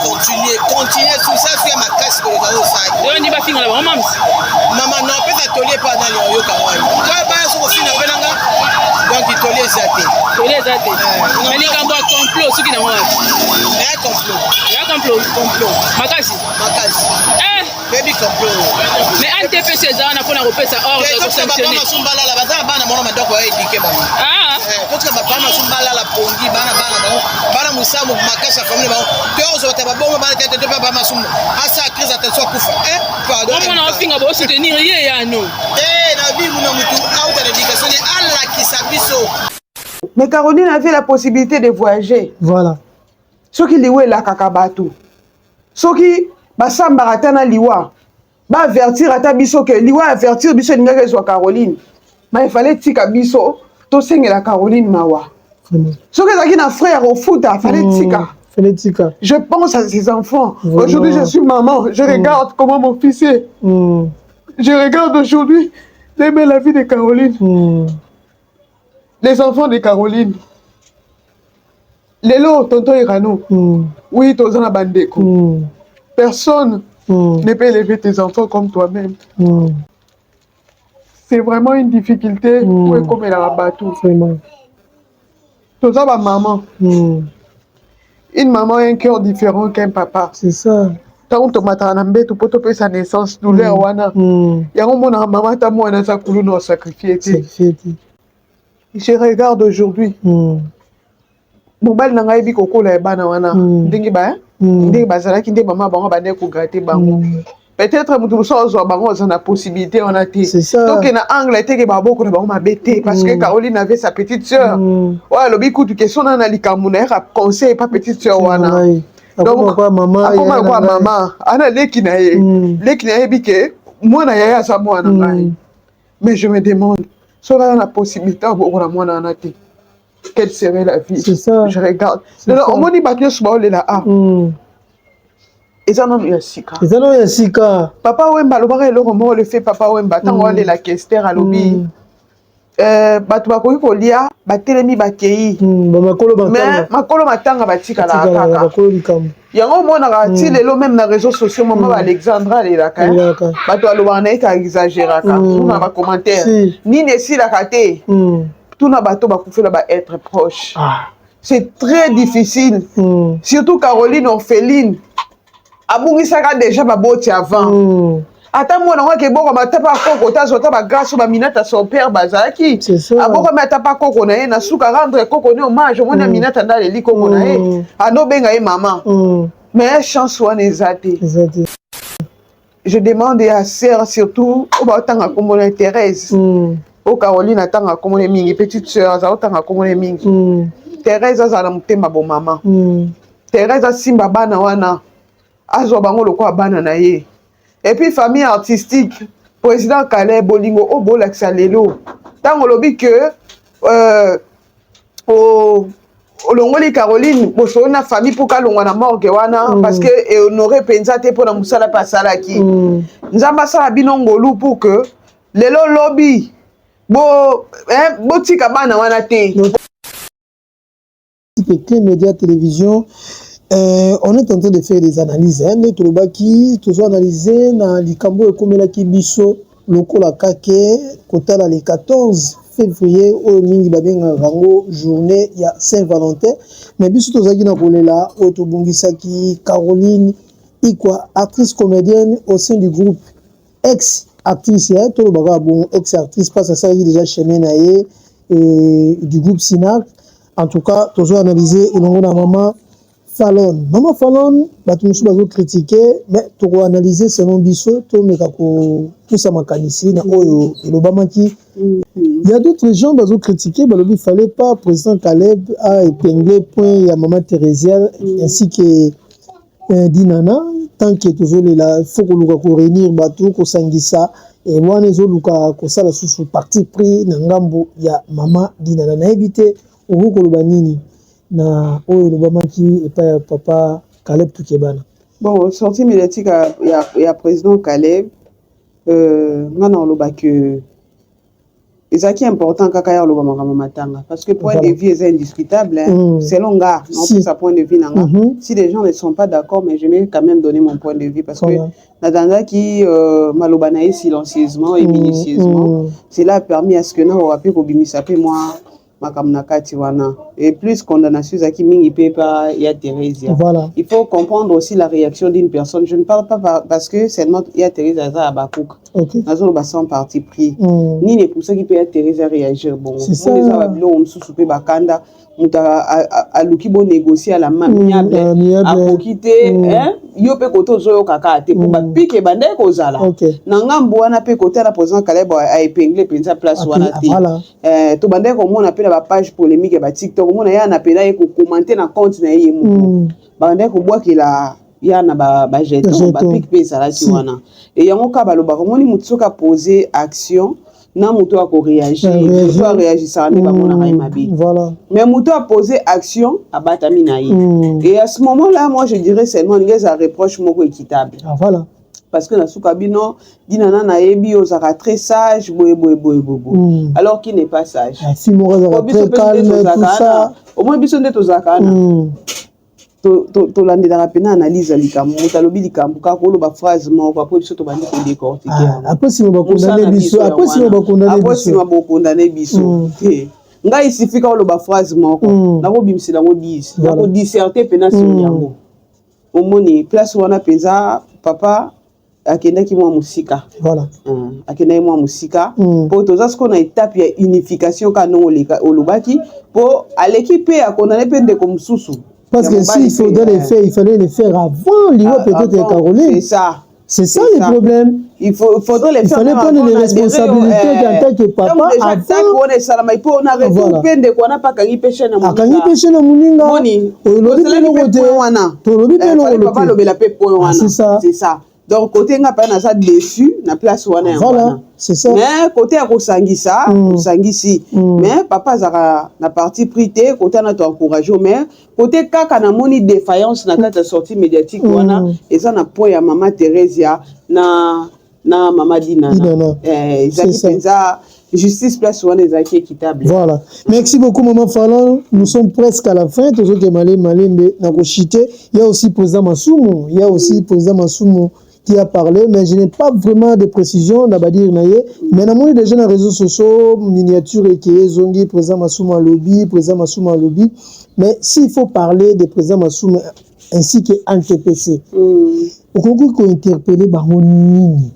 continuer tout ça fait ma casse pour le gars ça. On dit pas finir là maman. Maman non peut atelier pas dans le yoka wai. Toi ba so ko fina pelanga. Donc atelier zate. Atelier zate. Mais les gars complot ce qui na moi. Complot. Ya complot. Makasi. Baby complot. Mais NTPC za na pona kopesa or de sanctionner. Ba sumbala la baza bana mona madoko ya éduquer ba. Parce que papa ma sumbala la pongi bana musamu makasa famille ba. Teo ta ba bongo bana tete to papa ma sum. Asa crise attention kufa. Pardon. On finga ba soutenir ye ya no. Na vie muna mutu out de l'éducation et Allah qui sabiso. Mais Caroline avait la possibilité de voyager. Voilà. Ce qui liwe la kakabatu. Ce qui basamba ratana liwa. Ba avertir ata biso que liwa avertir biso n'ingé soit Caroline. Mais il fallait tika biso to sengela Caroline mawa. Ce que ça qui na frère au foot, fallait tika. Je pense à ses enfants. Voilà. Aujourd'hui, je suis maman. Je regarde comment mon fils est. Je regarde aujourd'hui la vie de Caroline. Les enfants de Caroline. Lélo, tonton Irano. Oui, Tozana Bandeko. Personne ne peut élever tes enfants comme toi-même. C'est vraiment une difficulté pour comme la bateau. Tozana maman. Une maman a un cœur différent qu'un papa. C'est ça. Tant que tu peux te sa naissance, douleur, wana. Il y a un moment maman ta moi sa coulou non sacrifié. Je regarde aujourd'hui. Mon bal n'a pas koko la bana wana. Dingi ba, dingi ba zala kinde maman bango ba ne ko gratter bango. Peut-être mutu so zo bango za na possibilité on a té. Donc na angle té ke ba boko na bango ma bété parce que Caroline avait sa petite sœur. Ouais, lobi kutu question na likamuna ra conseil pas petite sœur wana. Donc maman ana leki na ye bike moi na yaya sa moi na ngai. Mais je me demande so la na possibilité boko na moi na té. Quelle serait la vie? C'est ça. Je regarde. On m'a dit que je suis là. Ils en ont eu un sika. Papa Wemba, le fait Papa Wemba. Tant qu'on est la Kester à l'obi. Batu ko lia, batelemi bakei. Mais makolo matanga batika la kaka. Yango mona ka ti lelo même na réseaux sociaux maman Alexandra le la ka. Batu alobana ka exagérer ka. On va commentaire. Ni ne si la kate. Tout na bateau va être proche. C'est très difficile. Surtout Caroline orpheline. Abungisaka déjà baboti avant. Ata mwana wake boko matapa koko tazota ba grâce ba minata son père bazaki. Aboko matapa koko na ye na suka rendre koko ne hommage mwana minata ndale li koko na ye. Ano benga ye maman. Mais chance wana ezate. Je demande à sœur surtout au batanga comme Thérèse. O Caroline atanga comme mingi petite sœur za otanga comme mingi. Thérèse azala mutema bo maman. Thérèse simba bana wana azo bango lokwa bana na ye. Et puis famille artistique président Caleb Bolingo o bolaksa lelo. Tango lobi que o longoli Caroline bosona famille pour kalongwa na morgue wana parce que honoré penza te pour na musala pasala ki. Nzamba sala binongolu pour que lelo lobby tika bana wana te. Clé Média Télévision, on est en train de faire des analyses. Notre lobaki, tous analysé dans Likambo et Komela Kibiso, lokola kake, kotala le 14 février, au mingi babenga rango journée ya Saint-Valentin. Mais biso tozaki na kolela otobungisaki Caroline Ikwa, actrice comédienne au sein du groupe ex-actrice, tout le baga bon ex-actrice passe à ça déjà chemin naé et du groupe Sinac. En tout cas, toujours analysé et non maman Fallon. Maman Fallon, bah tout le monde critiquer, mais tout analyser selon Bisso, tout mais tout ça makanisi na oyo et l'Obama qui. Il y a d'autres gens qui ont critiqué, bah il fallait pas président Caleb a épinglé point il y a maman Thérésienne ainsi que Dinana tant que toujours là il faut que nous réunir bateau ko sangisa et moi les autres ko sala sous parti pris na ngambo ya maman Dinana na éviter au koloba nini na oyo lobamaki et pas papa Caleb Tukebana. Bon, sortie médiatique il y a président Caleb ngana loba que Et ça qui est important kaka ya loba makambo matanga parce que point de vue est indiscutable selon nga non sa point de vue nanga si les gens ne sont pas d'accord mais je vais quand même donner mon point de vue parce que nadanga qui maloba na silencieusement et minutieusement cela a permis à ce que na on pu kobimisa pe moi makamna kati wana et plus condamnation zaki mingi pe pa ya Thérèse. Voilà. Il faut comprendre aussi la réaction d'une personne. Je ne parle pas parce que seulement ya Thérèse à Bakouk. OK. Nazo ba sans parti pris. Ni ne pour ça qui peut ya Thérèse réagir bon. C'est ça. Les ababilo on sous pe bakanda muta a luki bo négocier à la mamiable a quitter hein yo pe koto zo kaka te pour ba pique bande ko zala. Na ngambo wana pe kote la président Caleb a épinglé penza place wana te. To bande ko mona pe la page polémique ba TikTok mona ya na pena ko commenter na compte na ye mu. Bande ko boa ki la ya na ba jeton ba pique pe sala ti wana. Et yango ka ba lo ba ko moni mutsoka poser action. Na muto a réagir, muto a réagi ça ne va mona mabi. Voilà. Mais muto a posé action à Batamina. Et à ce moment-là, moi je dirais seulement les a reproche moko équitable. Ah voilà. Parce que na soukabino dinana na ebi ozaka très sage boye. Alors qu'il n'est pas sage. Si mo très calme tout ça. Au moins biso nde tozaka na. To landela pena analyse likambo mutalobi likambo ka ko lo ba phrase moko après biso to bandi ko décortiquer après si mo ba condamner biso après si mo ba condamner biso nga isifika lo ba phrase moko na ko bimisela ngo 10 na ko disserter pena sur yango omoni place wana penza papa akenda ki mwa musika voilà akenda mwa musika po toza ce qu'on a étape ya unification ka non olobaki po à l'équipe a condamner pe de comme susu. Parce que s'il faudrait les faire, il fallait les faire avant l'Ivo peut-être Caroline. C'est ça. C'est ça le problème. Il faudrait les faire. Il fallait prendre les responsabilités en tant que papa. On a récupéré de quoi on n'a pas gagné péché dans mon c'est ça. C'est ça. Donc côté nga pa na ça dessus na place wana ya voilà c'est ça mais côté ya kosangisa kosangisi mais papa zaka na parti prité côté na to encourager mais côté kaka na moni défaillance na kata sortie médiatique wana et ça na point ya maman Thérèse na maman Dina zaki penza justice place wana ezaki équitable. Voilà. Merci beaucoup maman Fallon, nous sommes presque à la fin tous autres malembe na ko chiter il y a aussi président Masumu qui a parlé, mais je n'ai pas vraiment de précision, d'abadir naïe. Mais nous déjà dans les réseaux sociaux, miniature et qui est zongi, président Massouma lobby. Mais s'il faut parler de président Massouma ainsi que NTPC, au concours qu'on interpellé Baroni,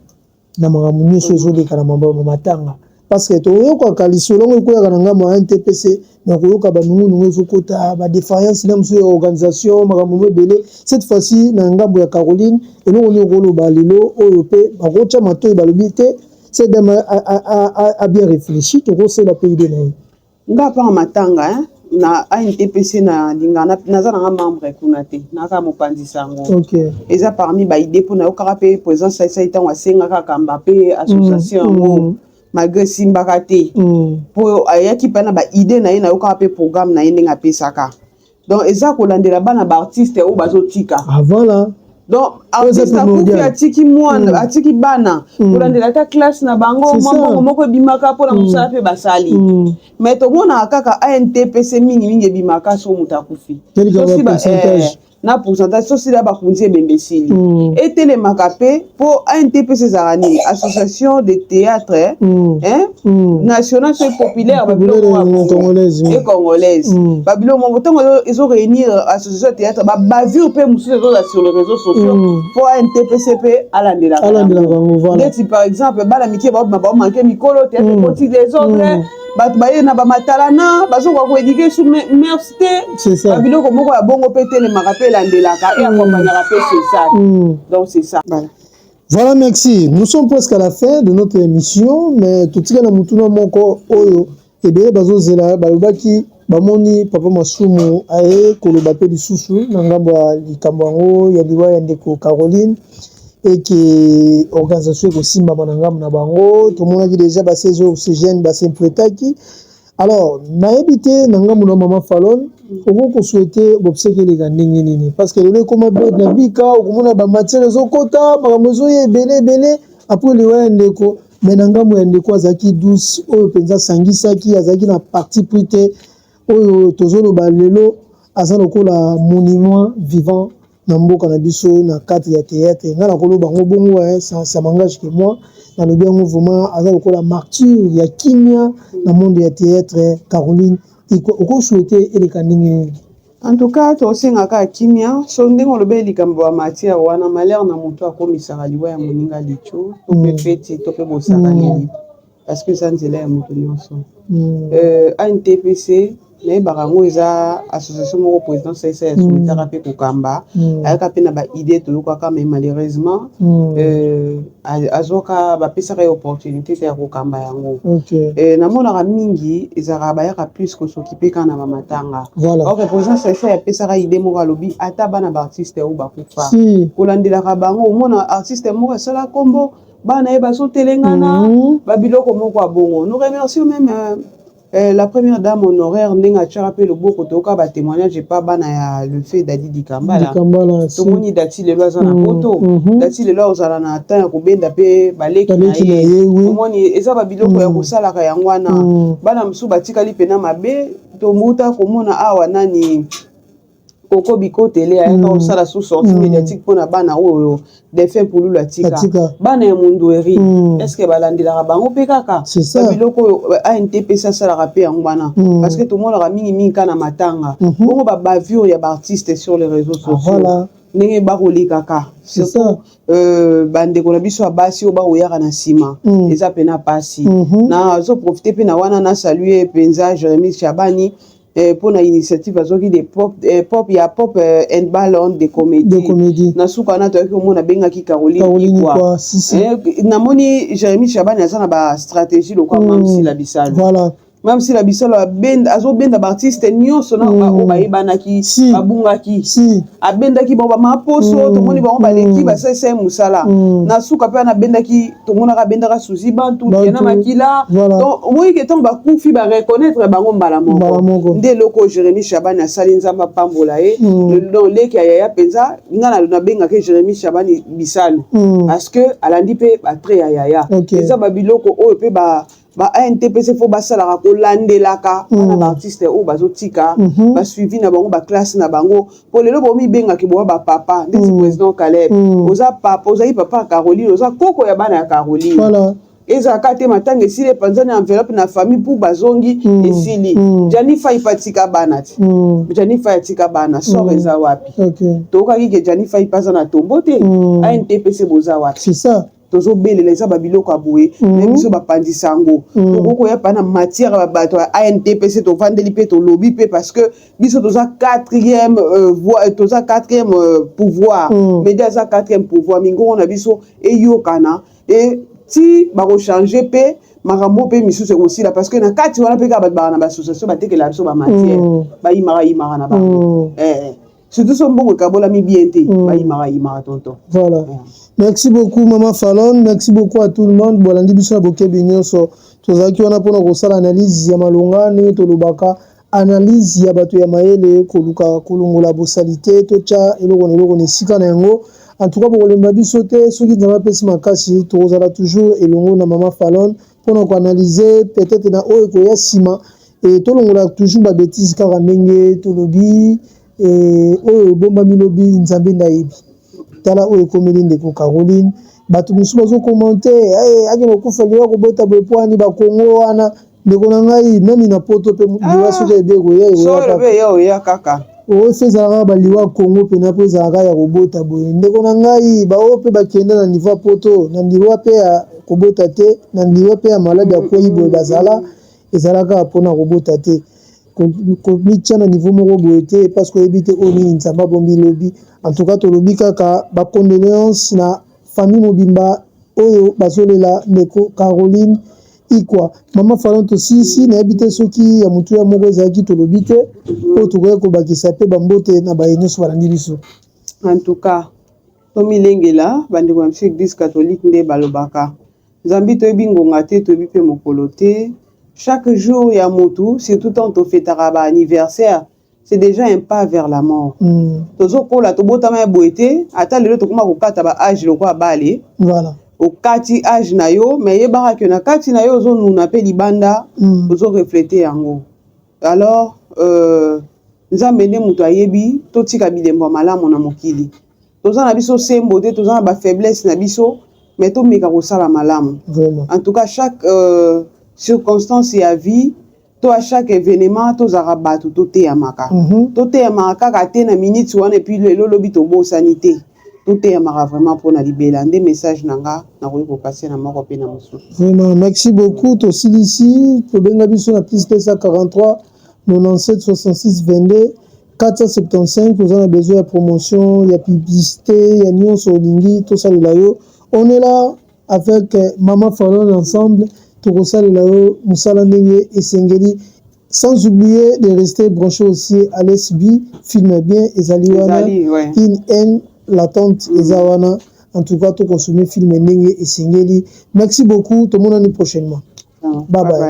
Namaramuni, Sozo de Kalamamba, Matanga. Parce que tu vois quoi, quand selon quoi kananga mo NTPC, na koyoka ba nungu zokota ba défaillance na mso organisation makambo belé cette fois-ci na ngambo ya Caroline et nous on est rolo balilo OEP ba rocha mato balobi te c'est dama a bien réfléchi to c'est la pays de naï nga pa matanga hein na NTPC na lingana naza na membre kunate na ka mopanzi sango OK eza parmi ba idée pour na okara pe présence ça itan wa senga ka kamba pe association malgré Simbakate pour ayaki pana ba idée na ye na yoka pe programme na ye ndinga pesaka donc eza ko landela bana ba artiste ou bazotika avant là donc artiste akufi atiki mwana atiki bana ko landela ta classe na bango moko bimaka pona musala pe basali mais to mona kaka ANTPC mingi bimaka so mutakufi so pourcentage na pourcentage sosi la bakunzi bembesili et tele makape pour ANTPC zarani association de théâtre national et populaire et congolaise babilo mongo tango ils ont réunir association de théâtre bavure pe musu sur les réseaux sociaux pour ANTPC pe alandela voilà par exemple bala mikie ba manquer mikolo théâtre petit des autres baye na ba matalana bazo ko éduquer sur université babilo ko moko ya bongo pe tele makape landelaka et accompagnera pe c'est ça donc c'est ça voilà merci nous sommes presque à la fin de notre émission mais tout tika na mutuna moko oyo ebe bazo zela balobaki bamoni papa Masumu aye koloba pe lisusu na ngambo ya likambo yango ya liwa ya ndeko Caroline et qui organisation ko simba manangam na bango tout le monde a dit déjà ba ces oxygène ba s'imprêtaki alors na habité nangam na maman Fallon on souhaiter observer les gandingi nini parce que le comme na bika ou comme na ba matière ezokota ba mozo ye belé après le wende ko mais ngambo ya ndeko azaki douce oyo penza sangisaki azaki na parti prité oyo tozolo balelo aza lokola monument vivant na mboka na biso na cadre ya théâtre ngala koloba ngo bongo ça m'engage que moi na le bien vraiment aza lokola martyr ya kimia na monde ya théâtre Caroline iko souhaiter eleka ndenge. En tout cas, tu aussi ngaka kimia, so ndenge olobe likambo ya matière wana malheur na moto akomisaka liwa ya moninga licho, to pe feti to pe bosaka nini. Parce que ça nzela ya moto nyonso. ANTPC na barango eza association moko président CSA ya solitaire pe kokamba, ayaka pe na ba idée to yoka mais malheureusement azoka ba pesaka opportunité ya kokamba yango. Na mona mingi ezaka bayaka plus ko s'occuper kana ba matanga. Or président CSA ya pesaka idée moko alobi ata bana ba artiste ou ba kufa. Kolandela ka bango mona artiste moko sala kombo bana e baso telengana ba biloko moko abongo. Nous remercions même la première dame honoraire Nenga Charape le beau kotoka ba témoignage pas bana ya le fait d'Adi Dikambala to moni dati le loza na poto dati le loza na temps ko benda pe baleki na ye moni eza ba biloko ya kosala ka yangwana bana msu batikali pena mabe to muta komona awa nani Koko Biko télé a un ça la sous-sortie médiatique pour na bana oyo des faits pour lui la tika bana ya mundueri est-ce que balandi la bango pekaka biloko ANTP ça la rapé en bana parce que tout le monde a mingi kana matanga bongo ba bavure ya ba artiste sur les réseaux sociaux ndenge ba kaka surtout bande ko na biso abasi o ba oyaka na sima eza pena pasi na zo profiter pe na wana na saluer penza Jérémy Chabani pour une initiative de pop and ballon de comédie na suka na to ko mona benga ki Caroline quoi na moni Jérémy Chabani azana ba stratégie lo kwa mamsi la bisalo voilà même si la bisalo azo benda ba artiste nyonso na o ba ibana ki babunga ki abenda ki ba maposo to moni ba leki ba sese musala na suka pe na benda ki to mona ka benda ka suzi bantu na makila donc moi que tant ba kufi ba reconnaître bango mbala moko nde loko Jérémy Chabani asali nzamba pambola e donc leki ya penza ngana na benga ke Jérémy Chabani bisalo parce que alandi pe ba très ya eza ba biloko o pe ba ANTPC faut basala ko landelaka na artiste ou bazotika ba suivi na bango ba classe na bango pour lelo bomi benga ki bo ba papa ndeti président Caleb oza papa oza papa Caroline oza koko ya bana ya Caroline voilà eza kate matanga esile panzani enveloppe na famille pour bazongi esili Janifa ipatika bana ti Janifa ipatika bana so eza wapi to ka ki Janifa ipaza na tombote ANTPC boza wapi c'est ça tozo belela eza babiloko aboué même biso bapandisa yango tokoko ya pa na matière ya bato ya ANTPC tovandeli mpe tolobi mpe parce que biso toza quatrième pouvoir média eza quatrième pouvoir mingongo na biso eyokana et ti bakochange mpe makambo mpe misusu ekosila parce que na kati wana mpe kaka bato baka na bassociation batekela biso bamatière bayimaka na bango surtout son bon kabolami bien te bayimaka tonton voilà merci beaucoup Maman Fallon, merci beaucoup à tout le monde. Bolandi biso na bokebi nyonso tozaki wana pona ko sala analyse ya malongani to lobaka analyse ya bato ya mayele ko luka kolongola bosalité to cha eloko ne sika na yango en tout cas pour lemba biso te soki nzamba pesi makasi tozala toujours elongo na Maman Fallon pona ko analyser peut-être na oyo ko ya sima et to longola toujours ba bêtises kaka ndenge to lobi et oyo bomba milobi nzambe ndayibi tala oyo komeli ndeko Caroline bato musu bazo commenter akeno kufaliwa kobota bepwani ba Kongo wana ndeko na ngai memi na poto pe liwa soka ebeko ya kaka o fezala ba liwa Kongo pe na peza ya kobota boye ndeko na ngai ba o pe bakenda na niveau poto na liwa pe ya kobota te na liwa pe ya malade ya koyi boye bazala ezalaka pona kobota te ko mitia na niveau moko boye te parce que ebite oni nzamba bombi lobi en tout cas to lobi kaka ba condoléances na famille mobimba oyo bazolela ndeko Caroline ikwa Maman Fallon to sisi na ebite soki ya mutu ya moko ezaki to lobi te o to ko bakisa pe bambote na bayenyo so balandi biso en tout cas to milengela bande ko msik dis catholique nde balobaka zambi to bingonga te to bipe mokolo te chaque jour ya mutu surtout tant to fêtera ba anniversaire c'est déjà un pas vers la mort. Tozo kola to botama boité ata lelo to kuma kokata ba âge lo kwa balé. Voilà. au kati âge na yo mais yebaka que na kati na yo ozonuna pe libanda ozoreflete yango. Alors nzambe nde moto ayebi totika bilembo ya malamu na mokili. Toza na biso sembo te, toza na ba faiblesse na biso mais tomeka kosala malamu. Vraiment. En tout cas chaque circonstance ya vie to à chaque événement tozaka bato toteyamaka. Toteyamaka kaka te na minute wana et puis lelo lobi tobosani te. Toteyamaka vraiment pour na libela nde message nanga na koyi kopasser na moko pe na mosusu. Vraiment, merci beaucoup. Tosili ici, tobenga biso na plus 243 97 66 22 475. Vous avez besoin de promotion, il y a publicité, il y a Nyon Solingi, tout ça là. On est là avec Maman Fallon ensemble. Tout ça là, Moussala Nenge et Sengeli. Sans oublier de rester branché aussi à l'SB, filme bien, Ezaliwana, In N, l'attente Ezawana. En tout cas, tout consommer film Nenge et Sengeli. Merci beaucoup, tout le monde l'année prochainement. Bye bye.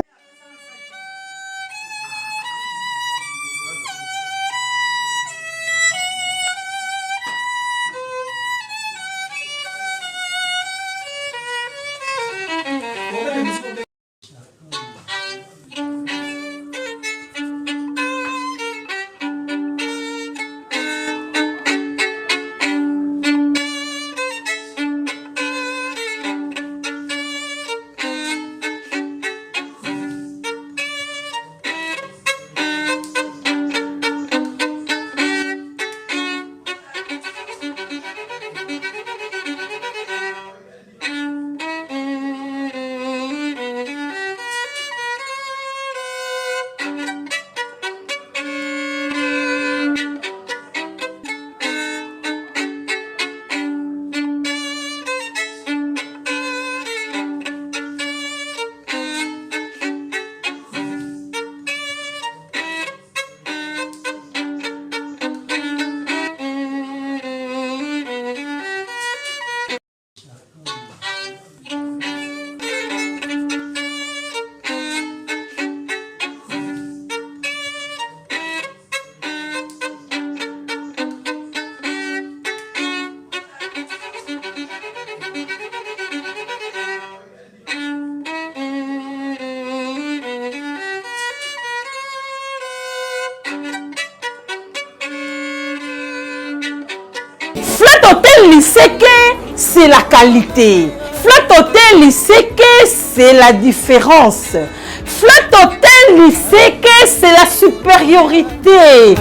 C'est la qualité. Flat Hotel, il sait que c'est la différence. Flat Hotel, il sait que c'est la supériorité.